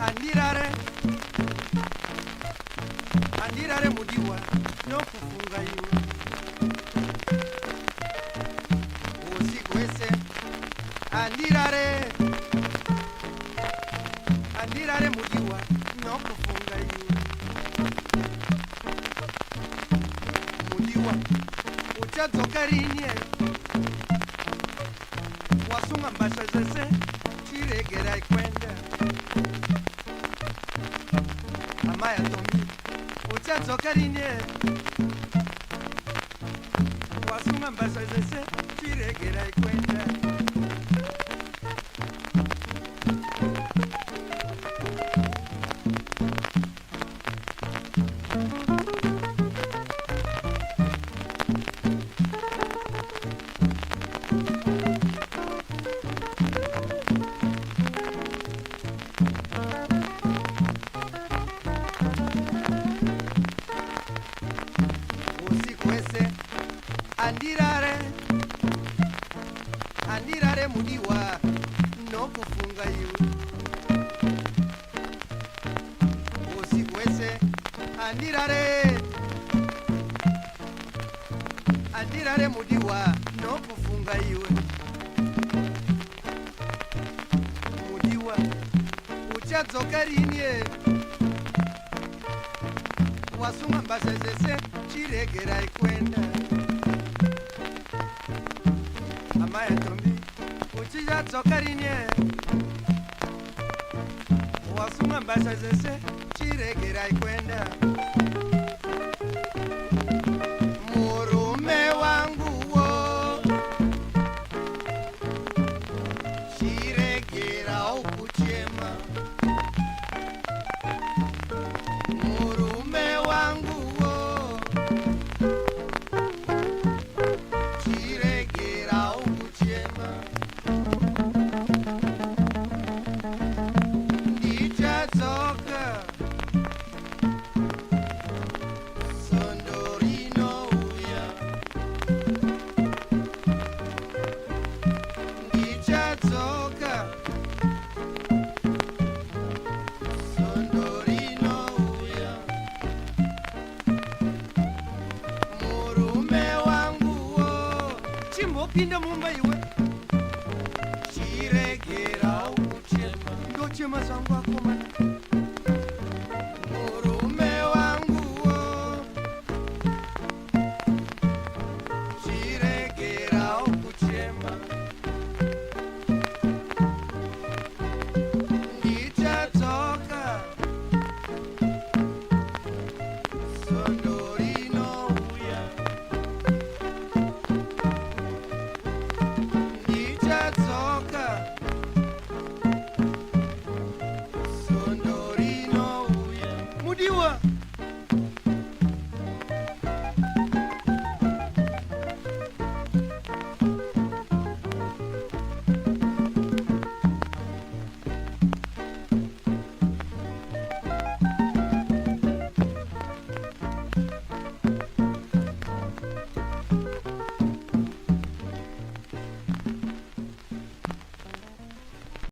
Andirare Andirare mudiwa no kufunga iwe usiku wese Andirare mudiwa no kufunga iwe mudiwa uchadzoka rinye wasunga mbasha zese chiregera ikwenda amaya tomi uchadzoka rinye wasunga mbasha zese chiregera ikwenda Andirare mudiwa no kufunga iwe usiku wese Andirare mudiwa no kufunga iwe mudiwa uchadzoka rinye wasunga mbasha zese chiregera ikwenda amaya tombi uchadzoka rinye wasunga mbasha zese chiregera ikwenda murume wangu wo chiregera ukuchema murume wangu wo chiregera ukuchema ndichadzoka sondorino uya ndichadzoka sondorino uya murume wangu wo chimbopinda mumba iwe chiregera ukuchema ndochema zangu akomana